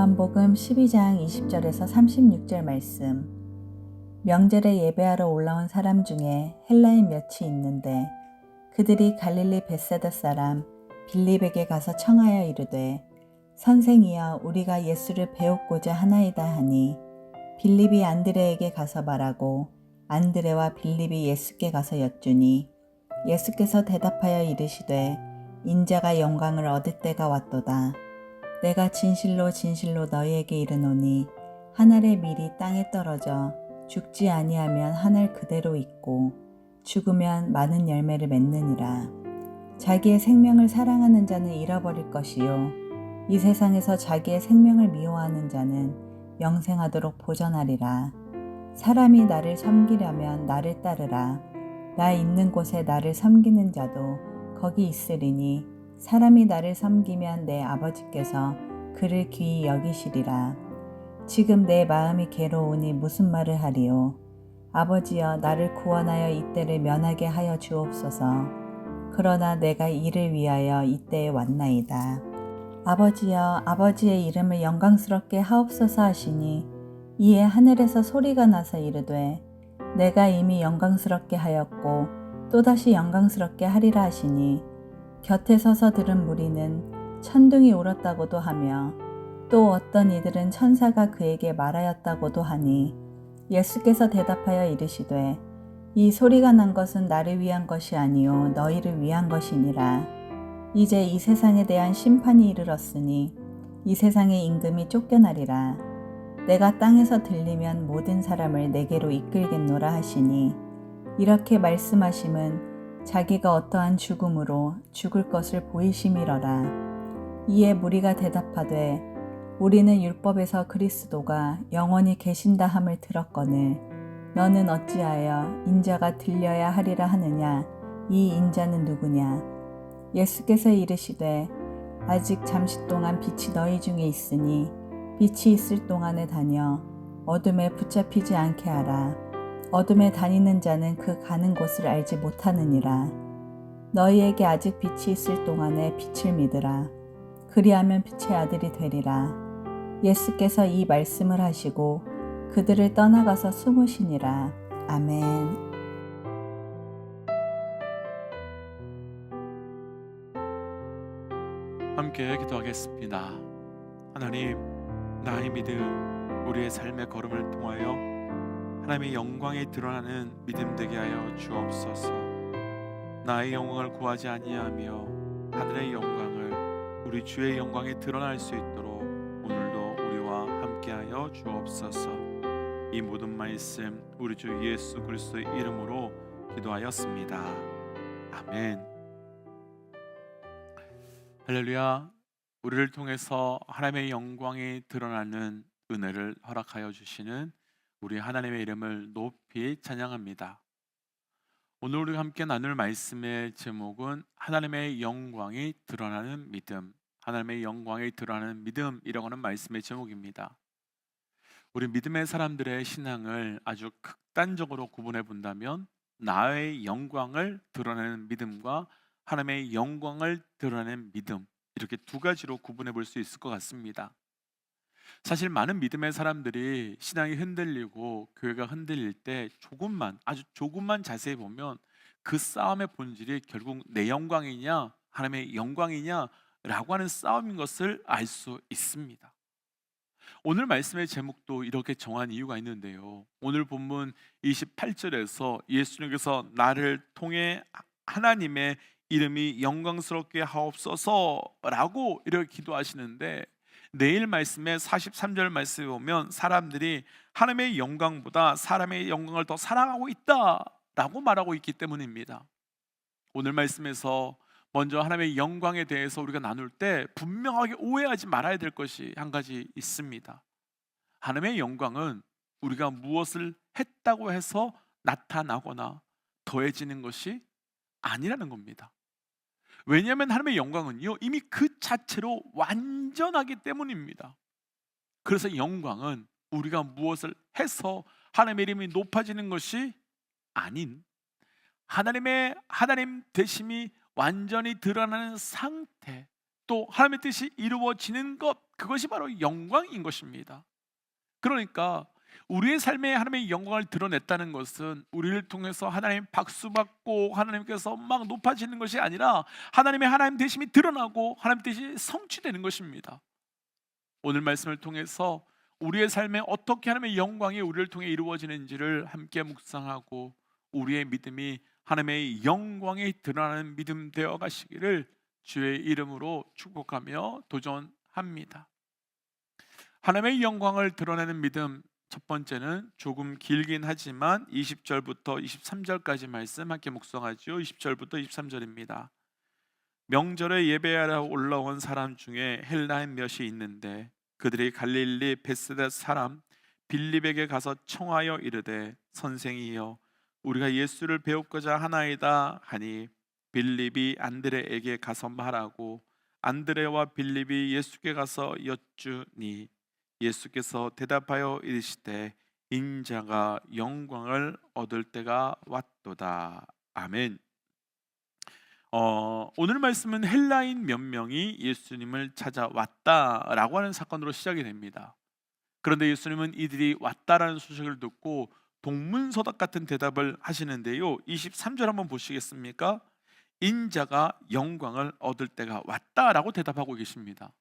요한복음 12장 20절에서 36절 말씀. 명절에 예배하러 올라온 사람 중에 헬라인 몇이 있는데 그들이 갈릴리 벳세다 사람 빌립에게 가서 청하여 이르되 선생이여 우리가 예수를 배웠고자 하나이다 하니 빌립이 안드레에게 가서 말하고 안드레와 빌립이 예수께 가서 여쭈니 예수께서 대답하여 이르시되 인자가 영광을 얻을 때가 왔도다. 내가 진실로 진실로 너희에게 이르노니 한 알의 밀이 땅에 떨어져 죽지 아니하면 한 알 그대로 있고 죽으면 많은 열매를 맺느니라. 자기의 생명을 사랑하는 자는 잃어버릴 것이요 이 세상에서 자기의 생명을 미워하는 자는 영생하도록 보전하리라. 사람이 나를 섬기려면 나를 따르라. 나 있는 곳에 나를 섬기는 자도 거기 있으리니 사람이 나를 섬기면 내 아버지께서 그를 귀히 여기시리라. 지금 내 마음이 괴로우니 무슨 말을 하리요. 아버지여 나를 구원하여 이때를 면하게 하여 주옵소서. 그러나 내가 이를 위하여 이때에 왔나이다. 아버지여 아버지의 이름을 영광스럽게 하옵소서 하시니 이에 하늘에서 소리가 나서 이르되 내가 이미 영광스럽게 하였고 또다시 영광스럽게 하리라 하시니 곁에 서서 들은 무리는 천둥이 울었다고도 하며 또 어떤 이들은 천사가 그에게 말하였다고도 하니 예수께서 대답하여 이르시되 이 소리가 난 것은 나를 위한 것이 아니요 너희를 위한 것이니라. 이제 이 세상에 대한 심판이 이르렀으니 이 세상의 임금이 쫓겨나리라. 내가 땅에서 들리면 모든 사람을 내게로 이끌겠노라 하시니 이렇게 말씀하심은 자기가 어떠한 죽음으로 죽을 것을 보이심이러라. 이에 무리가 대답하되 우리는 율법에서 그리스도가 영원히 계신다 함을 들었거늘 너는 어찌하여 인자가 들려야 하리라 하느냐. 이 인자는 누구냐. 예수께서 이르시되 아직 잠시 동안 빛이 너희 중에 있으니 빛이 있을 동안에 다녀 어둠에 붙잡히지 않게 하라. 어둠에 다니는 자는 그 가는 곳을 알지 못하느니라. 너희에게 아직 빛이 있을 동안에 빛을 믿으라. 그리하면 빛의 아들이 되리라. 예수께서 이 말씀을 하시고 그들을 떠나가서 숨으시니라. 아멘. 함께 기도하겠습니다. 하나님, 나의 믿음, 우리의 삶의 걸음을 통하여 하나님의 영광이 드러나는 믿음 되게 하여 주옵소서. 나의 영광을 구하지 아니하며 하늘의 영광을, 우리 주의 영광이 드러날 수 있도록 오늘도 우리와 함께하여 주옵소서. 이 모든 말씀 우리 주 예수 그리스도의 이름으로 기도하였습니다. 아멘. 할렐루야. 우리를 통해서 하나님의 영광이 드러나는 은혜를 허락하여 주시는 우리 하나님의 이름을 높이 찬양합니다. 오늘 우리가 함께 나눌 말씀의 제목은 하나님의 영광이 드러나는 믿음, 하나님의 영광이 드러나는 믿음이라고 하는 말씀의 제목입니다. 우리 믿음의 사람들의 신앙을 아주 극단적으로 구분해 본다면 나의 영광을 드러내는 믿음과 하나님의 영광을 드러내는 믿음, 이렇게 두 가지로 구분해 볼 수 있을 것 같습니다. 사실 많은 믿음의 사람들이 신앙이 흔들리고 교회가 흔들릴 때 아주 조금만 자세히 보면 그 싸움의 본질이 결국 내 영광이냐 하나님의 영광이냐 라고 하는 싸움인 것을 알 수 있습니다. 오늘 말씀의 제목도 이렇게 정한 이유가 있는데요, 오늘 본문 28절에서 예수님께서 나를 통해 하나님의 이름이 영광스럽게 하옵소서 라고 이렇게 기도하시는데, 내일 말씀에 43절 말씀에 보면 사람들이 하나님의 영광보다 사람의 영광을 더 사랑하고 있다 라고 말하고 있기 때문입니다. 오늘 말씀에서 먼저 하나님의 영광에 대해서 우리가 나눌 때 분명하게 오해하지 말아야 될 것이 한 가지 있습니다. 하나님의 영광은 우리가 무엇을 했다고 해서 나타나거나 더해지는 것이 아니라는 겁니다. 왜냐하면 하나님의 영광은요, 이미 그 자체로 완전하기 때문입니다. 그래서 영광은 우리가 무엇을 해서 하나님의 이름이 높아지는 것이 아닌 하나님 되심이 완전히 드러나는 상태, 또 하나님의 뜻이 이루어지는 것, 그것이 바로 영광인 것입니다. 그러니까 우리의 삶에 하나님의 영광을 드러냈다는 것은 우리를 통해서 하나님 박수받고 하나님께서 막 높아지는 것이 아니라 하나님의 하나님 되심이 드러나고 하나님 뜻이 성취되는 것입니다. 오늘 말씀을 통해서 우리의 삶에 어떻게 하나님의 영광이 우리를 통해 이루어지는지를 함께 묵상하고 우리의 믿음이 하나님의 영광이 드러나는 믿음 되어 가시기를 주의 이름으로 축복하며 도전합니다. 하나님의 영광을 드러내는 믿음, 첫 번째는 조금 길긴 하지만 20절부터 23절까지 말씀 함께 묵상하죠. 20절부터 23절입니다. 명절에 예배하러 올라온 사람 중에 헬라인 몇이 있는데 그들이 갈릴리 베세다 사람 빌립에게 가서 청하여 이르되 선생이여 우리가 예수를 배우고자 하나이다 하니 빌립이 안드레에게 가서 말하고 안드레와 빌립이 예수께 가서 여쭈니 예수께서 대답하여 이르시되 인자가 영광을 얻을 때가 왔도다. 아멘. 오늘 말씀은 헬라인 몇 명이 예수님을 찾아왔다라고 하는 사건으로 시작이 됩니다. 그런데 예수님은 이들이 왔다라는 소식을 듣고 동문서답 같은 대답을 하시는데요. 23절 한번 보시겠습니까? 인자가 영광을 얻을 때가 왔다라고 대답하고 계십니다.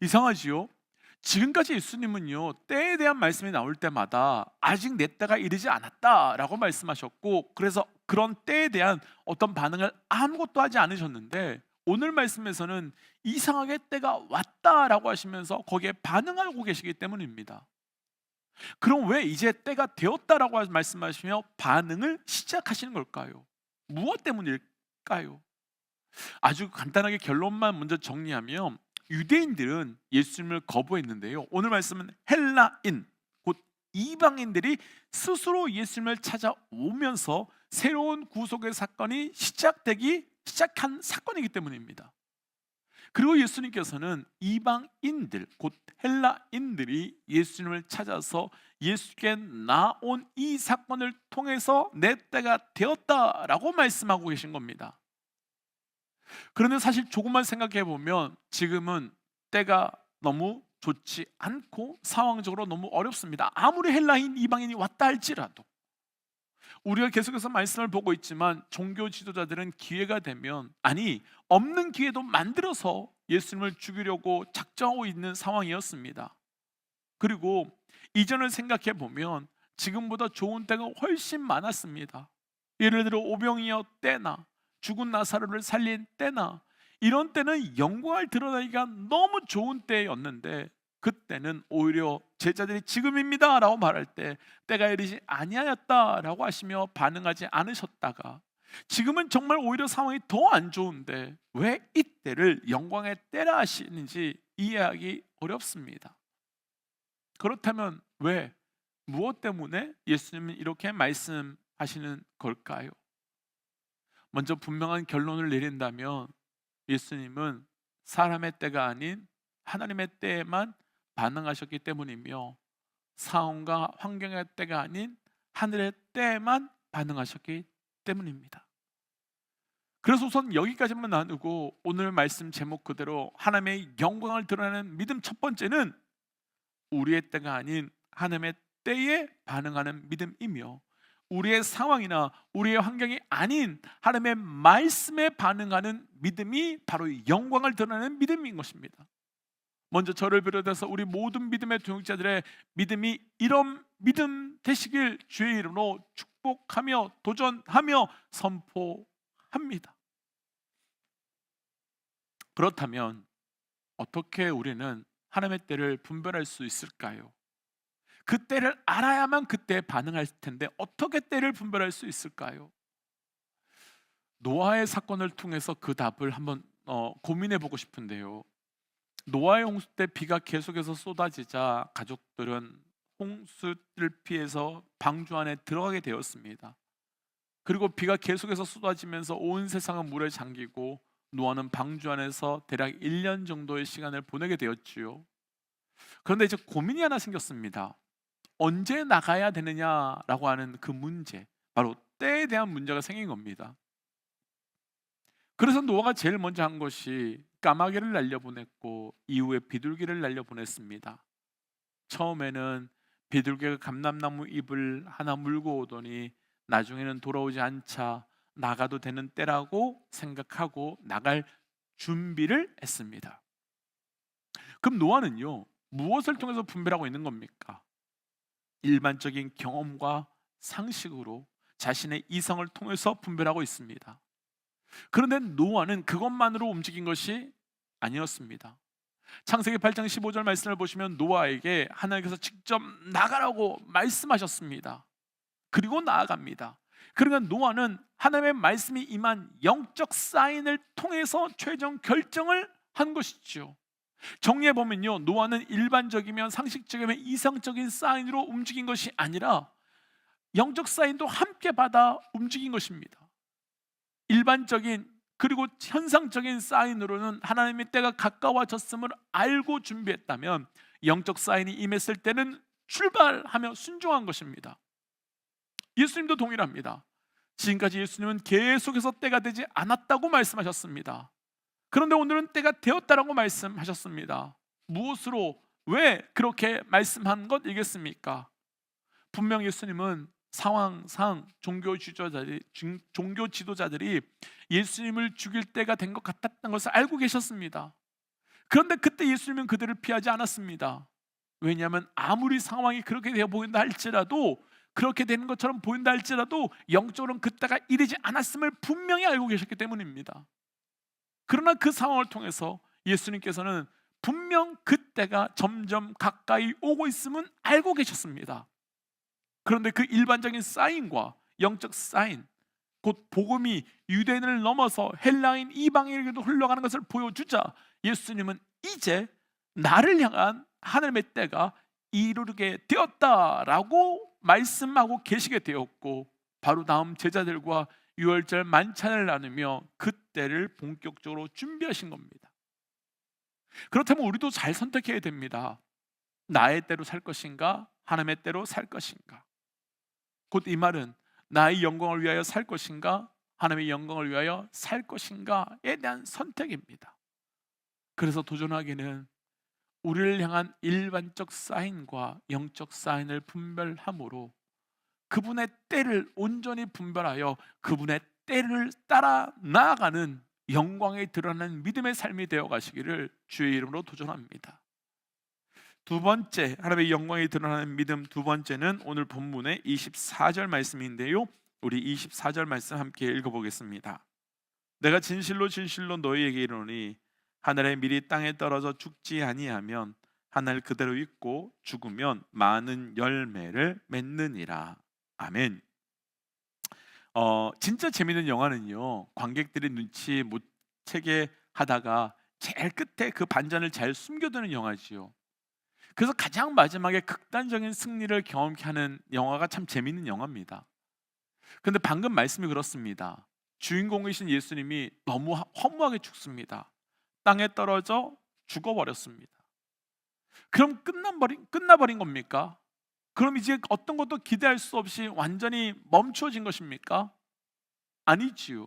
이상하지요? 지금까지 예수님은요, 때에 대한 말씀이 나올 때마다 아직 내 때가 이르지 않았다라고 말씀하셨고, 그래서 그런 때에 대한 어떤 반응을 아무것도 하지 않으셨는데 오늘 말씀에서는 이상하게 때가 왔다라고 하시면서 거기에 반응하고 계시기 때문입니다. 그럼 왜 이제 때가 되었다라고 말씀하시며 반응을 시작하시는 걸까요? 무엇 때문일까요? 아주 간단하게 결론만 먼저 정리하면 유대인들은 예수님을 거부했는데요, 오늘 말씀은 헬라인, 곧 이방인들이 스스로 예수님을 찾아오면서 새로운 구속의 사건이 시작한 사건이기 때문입니다. 그리고 예수님께서는 이방인들, 곧 헬라인들이 예수님을 찾아서 예수께 나온 이 사건을 통해서 내 때가 되었다라고 말씀하고 계신 겁니다. 그런데 사실 조금만 생각해 보면 지금은 때가 너무 좋지 않고 상황적으로 너무 어렵습니다. 아무리 헬라인 이방인이 왔다 할지라도 우리가 계속해서 말씀을 보고 있지만 종교 지도자들은 기회가 되면, 아니 없는 기회도 만들어서 예수님을 죽이려고 작정하고 있는 상황이었습니다. 그리고 이전을 생각해 보면 지금보다 좋은 때가 훨씬 많았습니다. 예를 들어 오병이어 때나 죽은 나사로를 살린 때나 이런 때는 영광을 드러내기가 너무 좋은 때였는데, 그때는 오히려 제자들이 지금입니다 라고 말할 때 때가 이르지 아니하였다라고 하시며 반응하지 않으셨다가, 지금은 정말 오히려 상황이 더 안 좋은데 왜 이때를 영광의 때라 하시는지 이해하기 어렵습니다. 그렇다면 왜, 무엇 때문에 예수님은 이렇게 말씀하시는 걸까요? 먼저 분명한 결론을 내린다면 예수님은 사람의 때가 아닌 하나님의 때에만 반응하셨기 때문이며, 상황과 환경의 때가 아닌 하늘의 때에만 반응하셨기 때문입니다. 그래서 우선 여기까지만 나누고 오늘 말씀 제목 그대로 하나님의 영광을 드러내는 믿음, 첫 번째는 우리의 때가 아닌 하나님의 때에 반응하는 믿음이며, 우리의 상황이나 우리의 환경이 아닌 하나님의 말씀에 반응하는 믿음이 바로 영광을 드러내는 믿음인 것입니다. 먼저 저를 비롯해서 우리 모든 믿음의 동역자들의 믿음이 이런 믿음 되시길 주의 이름으로 축복하며 도전하며 선포합니다. 그렇다면 어떻게 우리는 하나님의 때를 분별할 수 있을까요? 그 때를 알아야만 그때에 반응할 텐데 어떻게 때를 분별할 수 있을까요? 노아의 사건을 통해서 그 답을 한번 고민해 보고 싶은데요. 노아의 홍수 때 비가 계속해서 쏟아지자 가족들은 홍수를 피해서 방주 안에 들어가게 되었습니다. 그리고 비가 계속해서 쏟아지면서 온 세상은 물에 잠기고 노아는 방주 안에서 대략 1년 정도의 시간을 보내게 되었지요. 그런데 이제 고민이 하나 생겼습니다. 언제 나가야 되느냐라고 하는 그 문제, 바로 때에 대한 문제가 생긴 겁니다. 그래서 노아가 제일 먼저 한 것이 까마귀를 날려보냈고 이후에 비둘기를 날려보냈습니다. 처음에는 비둘기가 감람나무 잎을 하나 물고 오더니 나중에는 돌아오지 않자 나가도 되는 때라고 생각하고 나갈 준비를 했습니다. 그럼 노아는요, 무엇을 통해서 분별하고 있는 겁니까? 일반적인 경험과 상식으로 자신의 이성을 통해서 분별하고 있습니다. 그런데 노아는 그것만으로 움직인 것이 아니었습니다. 창세기 8장 15절 말씀을 보시면 노아에게 하나님께서 직접 나가라고 말씀하셨습니다. 그리고 나아갑니다. 그러니까 노아는 하나님의 말씀이 임한 영적 사인을 통해서 최종 결정을 한 것이죠. 정리해 보면요, 노아는 일반적이면 상식적이면 이상적인 사인으로 움직인 것이 아니라 영적 사인도 함께 받아 움직인 것입니다. 일반적인 그리고 현상적인 사인으로는 하나님의 때가 가까워졌음을 알고 준비했다면 영적 사인이 임했을 때는 출발하며 순종한 것입니다. 예수님도 동일합니다. 지금까지 예수님은 계속해서 때가 되지 않았다고 말씀하셨습니다. 그런데 오늘은 때가 되었다라고 말씀하셨습니다. 무엇으로, 왜 그렇게 말씀한 것이겠습니까? 분명 예수님은 상황상 종교 지도자들이 예수님을 죽일 때가 된 것 같았던 것을 알고 계셨습니다. 그런데 그때 예수님은 그들을 피하지 않았습니다. 왜냐하면 아무리 상황이 그렇게 되어 보인다 할지라도, 그렇게 되는 것처럼 보인다 할지라도 영적으로는 그때가 이르지 않았음을 분명히 알고 계셨기 때문입니다. 그러나 그 상황을 통해서 예수님께서는 분명 그때가 점점 가까이 오고 있음은 알고 계셨습니다. 그런데 그 일반적인 사인과 영적 사인, 곧 복음이 유대인을 넘어서 헬라인 이방인에게도 흘러가는 것을 보여주자 예수님은 이제 나를 향한 하나님의 때가 이르게 되었다라고 말씀하고 계시게 되었고, 바로 다음 제자들과 유월절 만찬을 나누며 그 때를 본격적으로 준비하신 겁니다. 그렇다면 우리도 잘 선택해야 됩니다. 나의 때로 살 것인가, 하나님의 때로 살 것인가. 곧 이 말은 나의 영광을 위하여 살 것인가, 하나님의 영광을 위하여 살 것인가에 대한 선택입니다. 그래서 도전하기는 우리를 향한 일반적 사인과 영적 사인을 분별함으로 그분의 때를 온전히 분별하여 그분의 때를 따라 나아가는 영광에 드러나는 믿음의 삶이 되어 가시기를 주의 이름으로 도전합니다. 두 번째, 하나님의 영광이 드러나는 믿음 두 번째는 오늘 본문의 24절 말씀인데요, 우리 24절 말씀 함께 읽어보겠습니다. 내가 진실로 진실로 너희에게 이르노니 하늘의 밀이 땅에 떨어져 죽지 아니하면 하늘 그대로 있고 죽으면 많은 열매를 맺느니라. 아멘. 진짜 재밌는 영화는요, 관객들이 눈치 못 채게 하다가 제일 끝에 그 반전을 잘 숨겨두는 영화지요. 그래서 가장 마지막에 극단적인 승리를 경험케 하는 영화가 참 재밌는 영화입니다. 그런데 방금 말씀이 그렇습니다. 주인공이신 예수님이 너무 허무하게 죽습니다. 땅에 떨어져 죽어버렸습니다. 그럼 끝나버린 겁니까? 그럼 이제 어떤 것도 기대할 수 없이 완전히 멈추어진 것입니까? 아니지요.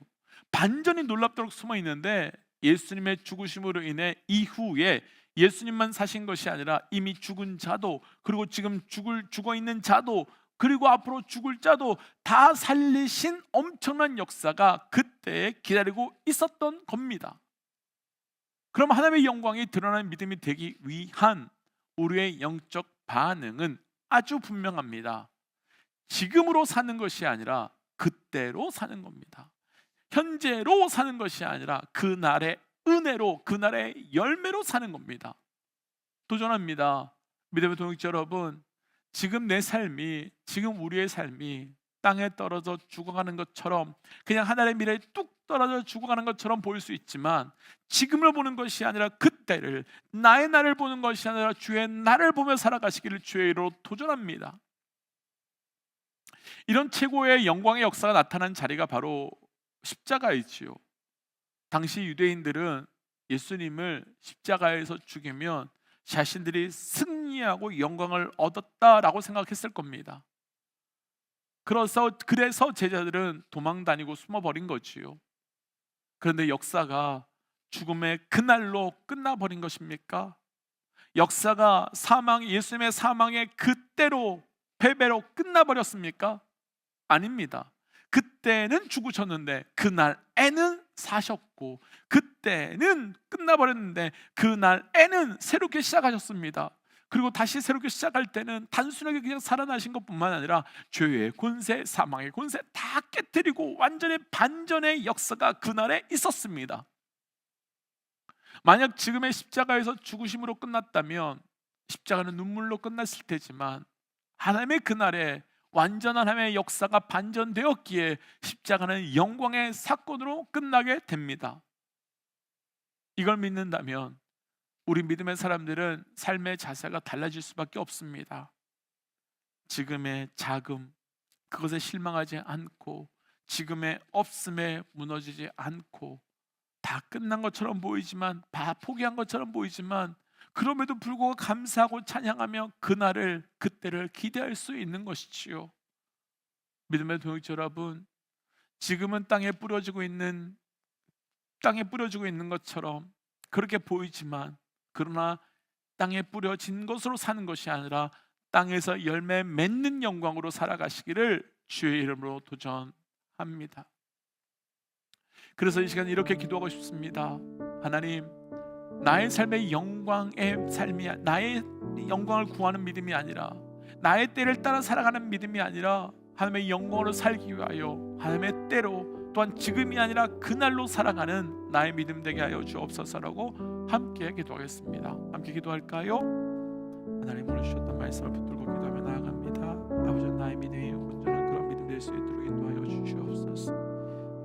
반전이 놀랍도록 숨어 있는데, 예수님의 죽으심으로 인해 이후에 예수님만 사신 것이 아니라 이미 죽은 자도, 그리고 지금 죽어 있는 자도, 그리고 앞으로 죽을 자도 다 살리신 엄청난 역사가 그때 기다리고 있었던 겁니다. 그럼 하나님의 영광이 드러나는 믿음이 되기 위한 우리의 영적 반응은 아주 분명합니다. 지금으로 사는 것이 아니라 그때로 사는 겁니다. 현재로 사는 것이 아니라 그날의 은혜로, 그날의 열매로 사는 겁니다. 도전합니다. 믿음의 동역자 여러분, 지금 내 삶이, 지금 우리의 삶이 땅에 떨어져 죽어가는 것처럼, 그냥 하늘의 미래에 뚝 떨어져 죽어가는 것처럼 보일 수 있지만, 지금을 보는 것이 아니라 그때를, 나의 날을 보는 것이 아니라 주의 날을 보며 살아가시기를 주의 이름으로 도전합니다. 이런 최고의 영광의 역사가 나타난 자리가 바로 십자가이지요. 당시 유대인들은 예수님을 십자가에서 죽이면 자신들이 승리하고 영광을 얻었다라고 생각했을 겁니다. 그래서 제자들은 도망 다니고 숨어버린 거지요. 그런데 역사가 죽음의 그날로 끝나버린 것입니까? 역사가 예수님의 사망의 그때로, 패배로 끝나버렸습니까? 아닙니다. 그때는 죽으셨는데 그날에는 사셨고, 그때는 끝나버렸는데 그날에는 새롭게 시작하셨습니다. 그리고 다시 새롭게 시작할 때는 단순하게 그냥 살아나신 것뿐만 아니라 죄의 권세, 사망의 권세 다 깨뜨리고 완전히 반전의 역사가 그날에 있었습니다. 만약 지금의 십자가에서 죽으심으로 끝났다면 십자가는 눈물로 끝났을 테지만, 하나님의 그날에 완전한 하나님의 역사가 반전되었기에 십자가는 영광의 사건으로 끝나게 됩니다. 이걸 믿는다면 우리 믿음의 사람들은 삶의 자세가 달라질 수밖에 없습니다. 지금의 자금, 그것에 실망하지 않고, 지금의 없음에 무너지지 않고, 다 끝난 것처럼 보이지만, 다 포기한 것처럼 보이지만, 그럼에도 불구하고 감사하고 찬양하며 그때를 기대할 수 있는 것이지요. 믿음의 동역자 여러분, 지금은 땅에 뿌려지고 있는 것처럼 그렇게 보이지만, 그러나 땅에 뿌려진 것으로 사는 것이 아니라 땅에서 열매 맺는 영광으로 살아가시기를 주의 이름으로 도전합니다. 그래서 이 시간 이렇게 기도하고 싶습니다. 하나님, 나의 삶의 나의 영광을 구하는 믿음이 아니라, 나의 때를 따라 살아가는 믿음이 아니라, 하나님의 영광으로 살기 위하여 하나님의 때로, 또한 지금이 아니라 그날로 살아가는 나의 믿음 되게 하여 주옵소서라고 함께 기도하겠습니다. 함께 기도할까요? 하나님, 오늘 주셨던 말씀을 붙들고 기도하며 나아갑니다. 아버지, 나의 믿음이 온전한 그런 믿음 될 수 있도록 인도하여 주시옵소서.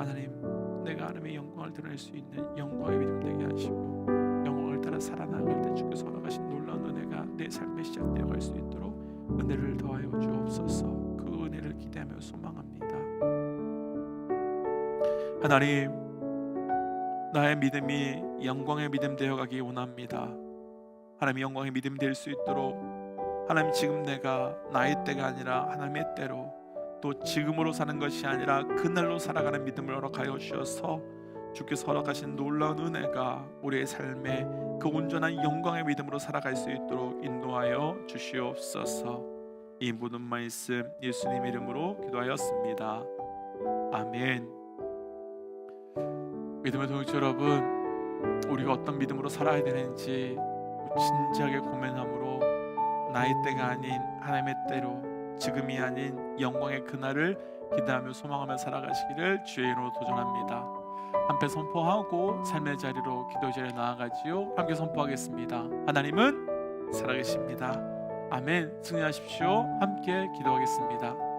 하나님, 내가 하나님의 영광을 드러낼 수 있는 영광의 믿음 되게 하시고, 영광을 따라 살아나갈 때 주께서 허락하신 놀라운 은혜가 내 삶에 시작되어 갈 수 있도록 은혜를 더하여 주옵소서. 그 은혜를 기대하며 소망합니다. 하나님, 나의 믿음이 영광의 믿음 되어가기 원합니다. 하나님, 영광의 믿음 될 수 있도록 하나님, 지금 내가 나의 때가 아니라 하나님의 때로, 또 지금으로 사는 것이 아니라 그날로 살아가는 믿음을 허락하여 주셔서 주께서 허락하신 놀라운 은혜가 우리의 삶에 그 온전한 영광의 믿음으로 살아갈 수 있도록 인도하여 주시옵소서. 이 모든 말씀 예수님 이름으로 기도하였습니다. 아멘. 믿음의 동역자 여러분, 우리가 어떤 믿음으로 살아야 되는지 진지하게 고민함으로 나의 때가 아닌 하나님의 때로, 지금이 아닌 영광의 그날을 기대하며 소망하며 살아가시기를 주의 이름으로 도전합니다. 함께 선포하고 삶의 자리로, 기도의 자리에 나아가지요. 함께 선포하겠습니다. 하나님은 살아계십니다. 아멘. 승리하십시오. 함께 기도하겠습니다.